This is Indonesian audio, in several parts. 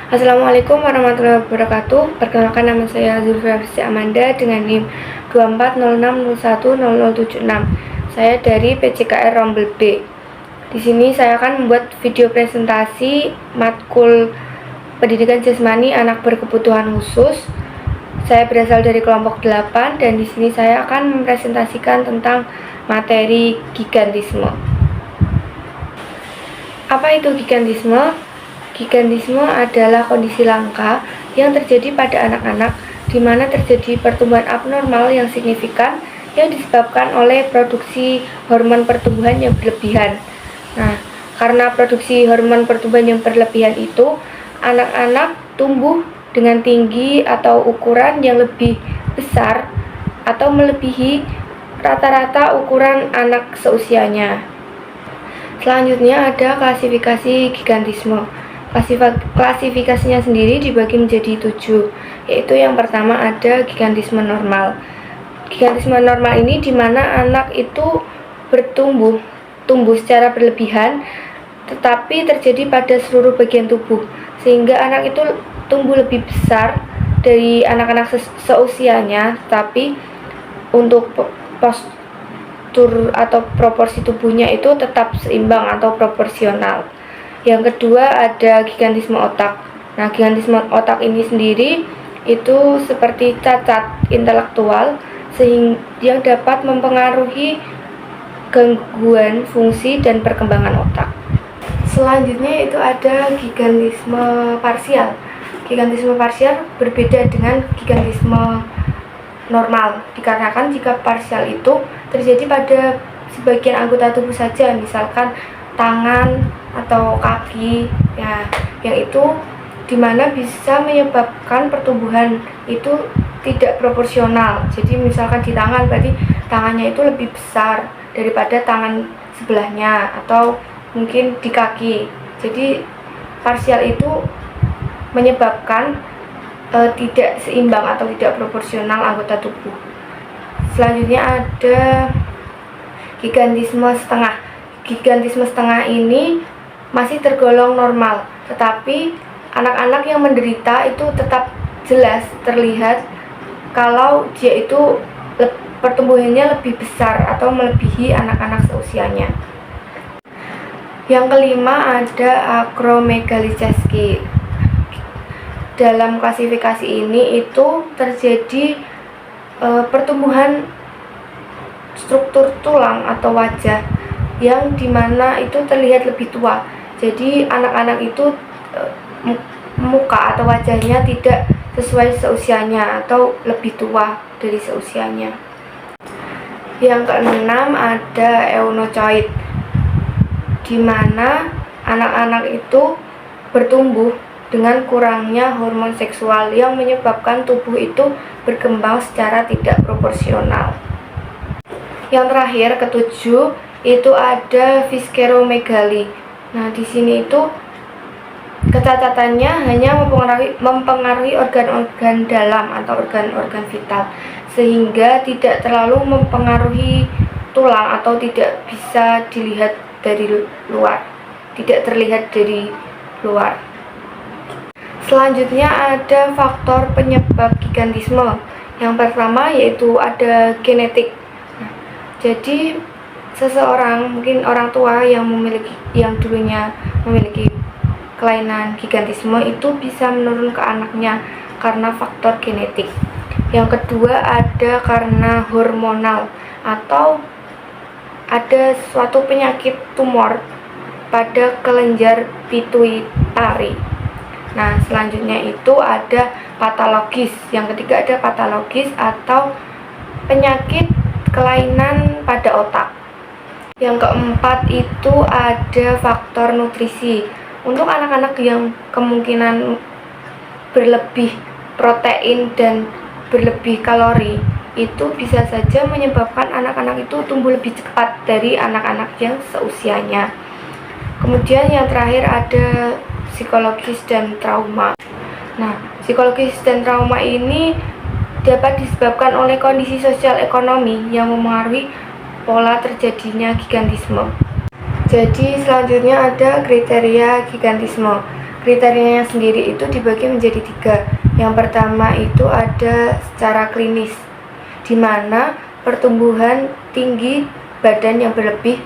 Assalamualaikum warahmatullahi wabarakatuh. Perkenalkan, nama saya Zulfa Amanda dengan NIM 2406010076. Saya dari PCKR Rombel B. Di sini saya akan membuat video presentasi matkul Pendidikan Jasmani Anak Berkebutuhan Khusus. Saya berasal dari kelompok 8 dan di sini saya akan mempresentasikan tentang materi gigantisme. Apa itu gigantisme? Gigantisme adalah kondisi langka yang terjadi pada anak-anak di mana terjadi pertumbuhan abnormal yang signifikan yang disebabkan oleh produksi hormon pertumbuhan yang berlebihan. Nah, karena produksi hormon pertumbuhan yang berlebihan itu, anak-anak tumbuh dengan tinggi atau ukuran yang lebih besar atau melebihi rata-rata ukuran anak seusianya. Selanjutnya ada klasifikasi gigantisme. Klasifikasinya sendiri dibagi menjadi 7, yaitu yang pertama ada gigantisme normal. Gigantisme normal ini dimana anak itu tumbuh secara berlebihan, tetapi terjadi pada seluruh bagian tubuh, sehingga anak itu tumbuh lebih besar dari anak-anak seusianya, tapi untuk postur atau proporsi tubuhnya itu tetap seimbang atau proporsional. Yang kedua ada gigantisme otak. Nah, gigantisme otak ini sendiri itu seperti cacat intelektual yang dapat mempengaruhi gangguan fungsi dan perkembangan otak. Selanjutnya itu ada gigantisme parsial. Gigantisme parsial berbeda dengan gigantisme normal, dikarenakan jika parsial itu terjadi pada sebagian anggota tubuh saja, misalkan tangan atau kaki, ya, yang itu dimana bisa menyebabkan pertumbuhan itu tidak proporsional. Jadi misalkan di tangan, berarti tangannya itu lebih besar daripada tangan sebelahnya, atau mungkin di kaki. Jadi parsial itu menyebabkan tidak seimbang atau tidak proporsional anggota tubuh. Selanjutnya ada gigantisme setengah. Gigantisme setengah ini masih tergolong normal, tetapi anak-anak yang menderita itu tetap jelas terlihat kalau dia itu pertumbuhannya lebih besar atau melebihi anak-anak seusianya. Yang kelima ada akromegaliceski. Dalam klasifikasi ini itu terjadi pertumbuhan struktur tulang atau wajah yang dimana itu terlihat lebih tua. Jadi anak-anak itu muka atau wajahnya tidak sesuai seusianya atau lebih tua dari seusianya. Yang keenam ada eunocoid, dimana anak-anak itu bertumbuh dengan kurangnya hormon seksual yang menyebabkan tubuh itu berkembang secara tidak proporsional. Yang terakhir, ketujuh, itu ada visceromegaly. Nah, di sini itu kecacatannya hanya mempengaruhi organ-organ dalam atau organ-organ vital, sehingga tidak terlalu mempengaruhi tulang atau tidak bisa dilihat dari luar, tidak terlihat dari luar. Selanjutnya ada faktor penyebab gigantisme. Yang pertama yaitu ada genetik. Nah, jadi seseorang, mungkin orang tua yang dulunya memiliki kelainan gigantisme itu bisa menurun ke anaknya karena faktor genetik. Yang kedua ada karena hormonal atau ada suatu penyakit tumor pada kelenjar pituitari. Nah, selanjutnya itu ada patologis. Yang ketiga ada patologis atau penyakit kelainan pada otak. Yang keempat itu ada faktor nutrisi. Untuk anak-anak yang kemungkinan berlebih protein dan berlebih kalori, itu bisa saja menyebabkan anak-anak itu tumbuh lebih cepat dari anak-anak yang seusianya. Kemudian yang terakhir ada psikologis dan trauma. Nah, psikologis dan trauma ini dapat disebabkan oleh kondisi sosial ekonomi yang memengaruhi pola terjadinya gigantisme. Jadi selanjutnya ada kriteria gigantisme. Kriterianya sendiri itu dibagi menjadi 3. Yang pertama itu ada secara klinis, di mana pertumbuhan tinggi badan yang lebih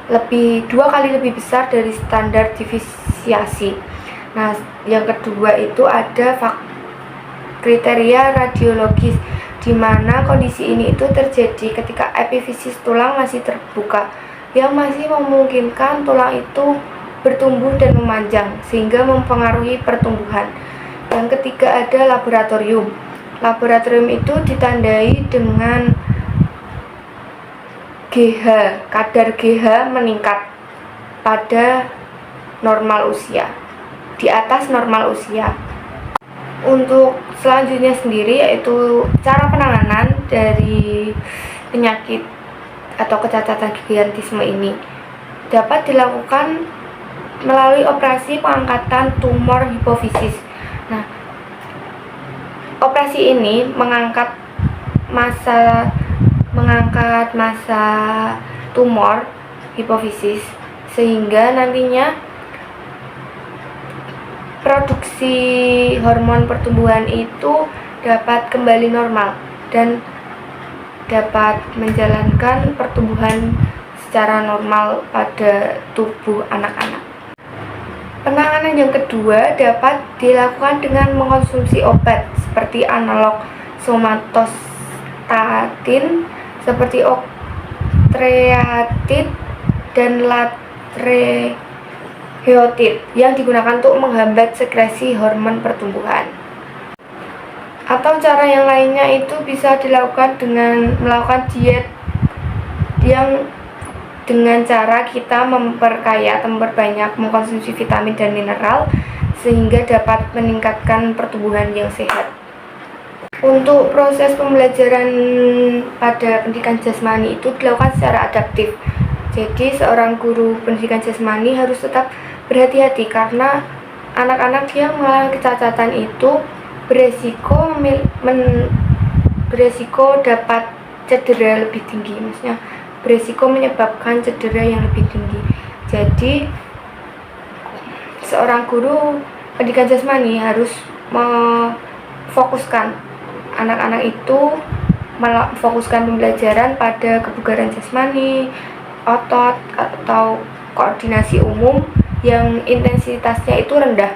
2 kali lebih besar dari standar deviasi. Nah, yang kedua itu ada kriteria radiologis, di mana kondisi ini itu terjadi ketika epifisis tulang masih terbuka, yang masih memungkinkan tulang itu bertumbuh dan memanjang sehingga mempengaruhi pertumbuhan. Yang ketiga ada laboratorium. Laboratorium itu ditandai dengan GH, kadar GH meningkat pada normal usia, di atas normal usia. Untuk selanjutnya sendiri yaitu cara penanganan dari penyakit atau kecacatan gigantisme ini dapat dilakukan melalui operasi pengangkatan tumor hipofisis. Nah, operasi ini mengangkat massa tumor hipofisis sehingga nantinya produksi hormon pertumbuhan itu dapat kembali normal dan dapat menjalankan pertumbuhan secara normal pada tubuh anak-anak. Penanganan yang kedua dapat dilakukan dengan mengkonsumsi obat seperti analog somatostatin seperti octreotide dan latreotide yang digunakan untuk menghambat sekresi hormon pertumbuhan. Atau cara yang lainnya itu bisa dilakukan dengan melakukan diet yang dengan cara kita memperbanyak mengkonsumsi vitamin dan mineral sehingga dapat meningkatkan pertumbuhan yang sehat. Untuk proses pembelajaran pada pendidikan jasmani itu dilakukan secara adaptif. Jadi seorang guru pendidikan jasmani harus tetap berhati-hati karena anak-anak yang mengalami kecacatan itu beresiko dapat cedera lebih tinggi, maksudnya beresiko menyebabkan cedera yang lebih tinggi. Jadi seorang guru pendidikan jasmani harus memfokuskan anak-anak itu memfokuskan pembelajaran pada kebugaran jasmani, otot atau koordinasi umum yang intensitasnya itu rendah,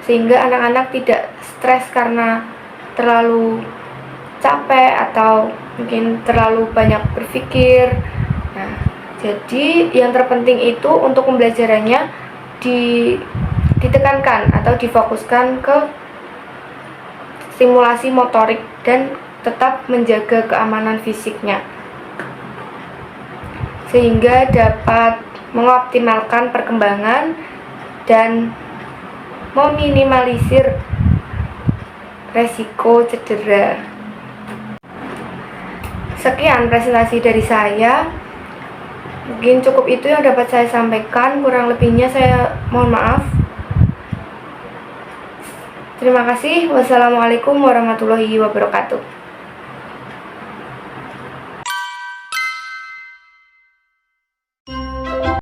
sehingga anak-anak tidak stres karena terlalu capek atau mungkin terlalu banyak berpikir. Nah, jadi yang terpenting itu untuk pembelajarannya ditekankan atau difokuskan ke stimulasi motorik dan tetap menjaga keamanan fisiknya sehingga dapat mengoptimalkan perkembangan dan meminimalisir resiko cedera. Sekian presentasi dari saya. Mungkin cukup itu yang dapat saya sampaikan, kurang lebihnya saya mohon maaf. Terima kasih. Wassalamualaikum warahmatullahi wabarakatuh.